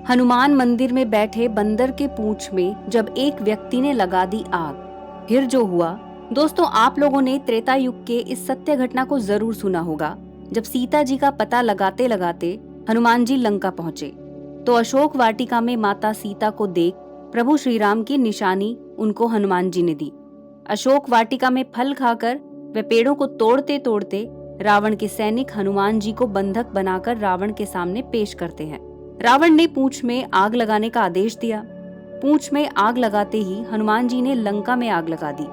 हनुमान मंदिर में बैठे बंदर के पूंछ में जब एक व्यक्ति ने लगा दी आग, फिर जो हुआ। दोस्तों, आप लोगों ने त्रेता युग के इस सत्य घटना को जरूर सुना होगा। जब सीता जी का पता लगाते लगाते हनुमान जी लंका पहुंचे, तो अशोक वाटिका में माता सीता को देख प्रभु श्री राम की निशानी उनको हनुमान जी ने दी। अशोक वाटिका में फल खाकर वे पेड़ों को तोड़ते तोड़ते रावण के सैनिक हनुमान जी को बंधक बनाकर रावण के सामने पेश करते हैं। रावण ने पूंछ में आग लगाने का आदेश दिया। पूंछ में आग लगाते ही हनुमान जी ने लंका में आग लगा दी।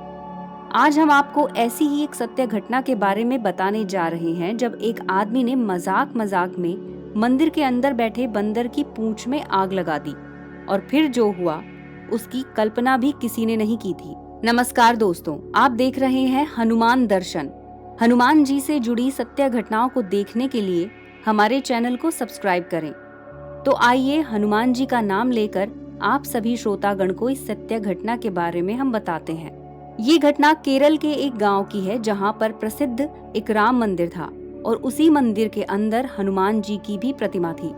आज हम आपको ऐसी ही एक सत्य घटना के बारे में बताने जा रहे हैं, जब एक आदमी ने मजाक मजाक में मंदिर के अंदर बैठे बंदर की पूंछ में आग लगा दी, और फिर जो हुआ उसकी कल्पना भी किसी ने नहीं की थी। नमस्कार दोस्तों, आप देख रहे हैं हनुमान दर्शन। हनुमान जी से जुड़ी सत्य घटनाओं को देखने के लिए हमारे चैनल को सब्सक्राइब करें। तो आइए हनुमान जी का नाम लेकर आप सभी श्रोतागण को इस सत्य घटना के बारे में हम बताते हैं। ये घटना केरल के एक गांव की है, जहां पर प्रसिद्ध एक राम मंदिर था और उसी मंदिर के अंदर हनुमान जी की भी प्रतिमा थी।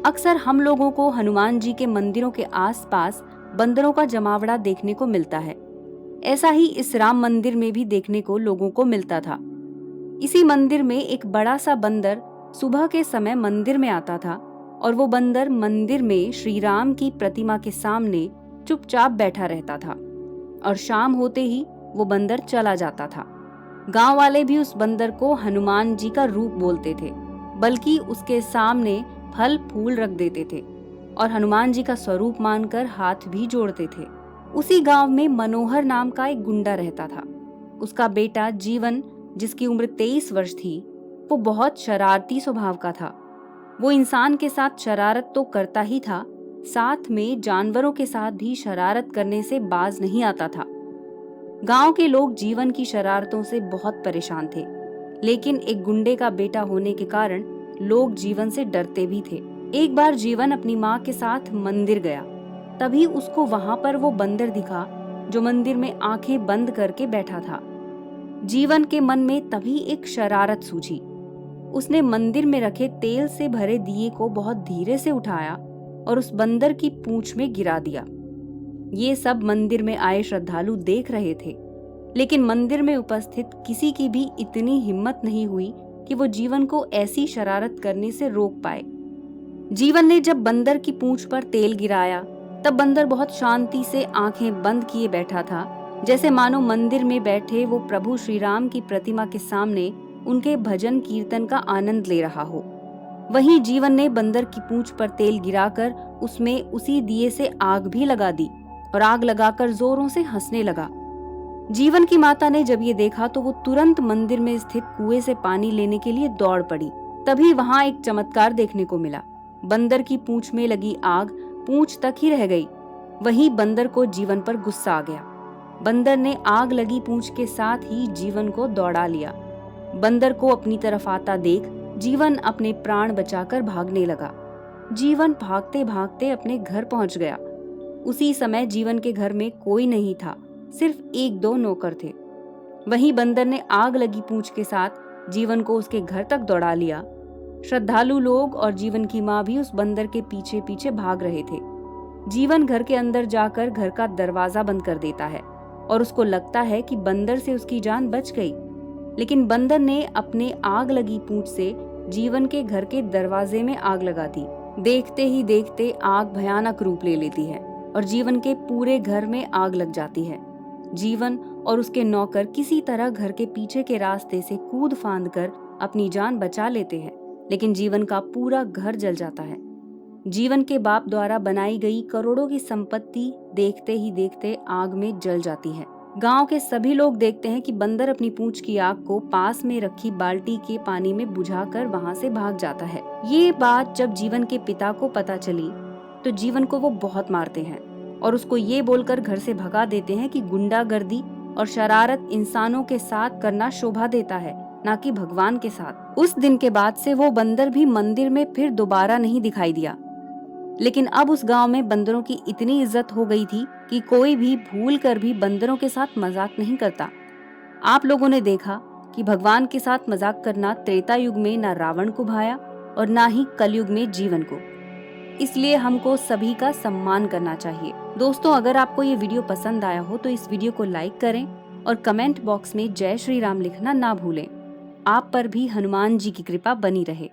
अक्सर हम लोगों को हनुमान जी के मंदिरों के आसपास बंदरों का जमावड़ा देखने को मिलता है। ऐसा ही इस राम मंदिर में भी देखने को लोगों को मिलता था। इसी मंदिर में एक बड़ा सा बंदर सुबह के समय मंदिर में आता था, और वो बंदर मंदिर में श्री राम की प्रतिमा के सामने चुपचाप बैठा रहता था, और शाम होते ही वो बंदर चला जाता था। गांव वाले भी उस बंदर को हनुमान जी का रूप बोलते थे, बल्कि उसके सामने फल फूल रख देते थे और हनुमान जी का स्वरूप मानकर हाथ भी जोड़ते थे। उसी गांव में मनोहर नाम का एक गुंडा रहता था। उसका बेटा जीवन, जिसकी उम्र 23 वर्ष थी, वो बहुत शरारती स्वभाव का था। वो इंसान के साथ शरारत तो करता ही था, साथ में जानवरों के साथ भी शरारत करने से बाज नहीं आता था। गांव के लोग जीवन की शरारतों से बहुत परेशान थे, लेकिन एक गुंडे का बेटा होने के कारण लोग जीवन से डरते भी थे। एक बार जीवन अपनी माँ के साथ मंदिर गया, तभी उसको वहां पर वो बंदर दिखा जो मंदिर में आंखें बंद करके बैठा था। जीवन के मन में तभी एक शरारत सूझी। उसने मंदिर में रखे तेल से भरे दिए को बहुत धीरे से उठाया और उस बंदर की पूंछ में गिरा दिया। ये सब मंदिर में आए श्रद्धालु देख रहे थे, लेकिन मंदिर में उपस्थित किसी की भी इतनी हिम्मत नहीं हुई कि वो जीवन को ऐसी शरारत करने से रोक पाए। जीवन ने जब बंदर की पूंछ पर तेल गिराया, तब बंदर बहुत शांति से आंखें बंद किए बैठा था, जैसे मानो मंदिर में बैठे वो प्रभु श्री राम की प्रतिमा के सामने उनके भजन कीर्तन का आनंद ले रहा हो। वहीं जीवन ने बंदर की पूंछ पर तेल गिराकर उसमें उसी दिए से आग भी लगा दी और आग लगाकर जोरों से हंसने लगा। जीवन की माता ने जब ये देखा तो वो तुरंत मंदिर में स्थित कुएं से पानी लेने के लिए दौड़ पड़ी। तभी वहां एक चमत्कार देखने को मिला। बंदर की पूंछ में लगी आग पूंछ तक ही रह गई। वहीं बंदर को जीवन पर गुस्सा आ गया। बंदर ने आग लगी पूंछ के साथ ही जीवन को दौड़ा लिया। बंदर को अपनी तरफ आता देख जीवन अपने प्राण बचाकर भागने लगा। जीवन भागते भागते अपने घर पहुंच गया। उसी समय जीवन के घर में कोई नहीं था, सिर्फ एक दो नौकर थे। वहीं बंदर ने आग लगी पूंछ के साथ जीवन को उसके घर तक दौड़ा लिया। श्रद्धालु लोग और जीवन की माँ भी उस बंदर के पीछे पीछे भाग रहे थे। जीवन घर के अंदर जाकर घर का दरवाजा बंद कर देता है और उसको लगता है कि बंदर से उसकी जान बच गई, लेकिन बंदर ने अपने आग लगी पूंछ से जीवन के घर के दरवाजे में आग लगा दी। देखते ही देखते आग भयानक रूप ले लेती है और जीवन के पूरे घर में आग लग जाती है। जीवन और उसके नौकर किसी तरह घर के पीछे के रास्ते से कूद फांद कर अपनी जान बचा लेते हैं, लेकिन जीवन का पूरा घर जल जाता है। जीवन के बाप द्वारा बनाई गई करोड़ों की संपत्ति देखते ही देखते आग में जल जाती है। गांव के सभी लोग देखते हैं कि बंदर अपनी पूंछ की आग को पास में रखी बाल्टी के पानी में बुझाकर वहां से भाग जाता है। ये बात जब जीवन के पिता को पता चली तो जीवन को वो बहुत मारते हैं और उसको ये बोलकर घर से भगा देते हैं कि गुंडागर्दी और शरारत इंसानों के साथ करना शोभा देता है, ना कि भगवान के साथ। उस दिन के बाद से वो बंदर भी मंदिर में फिर दोबारा नहीं दिखाई दिया। लेकिन अब उस गांव में बंदरों की इतनी इज्जत हो गई थी कि कोई भी भूल कर भी बंदरों के साथ मजाक नहीं करता। आप लोगों ने देखा कि भगवान के साथ मजाक करना त्रेता युग में ना रावण को भाया और ना ही कलयुग में जीवन को। इसलिए हमको सभी का सम्मान करना चाहिए। दोस्तों, अगर आपको ये वीडियो पसंद आया हो तो इस वीडियो को लाइक करें और कमेंट बॉक्स में जय श्री राम लिखना ना भूलें। आप पर भी हनुमान जी की कृपा बनी रहे।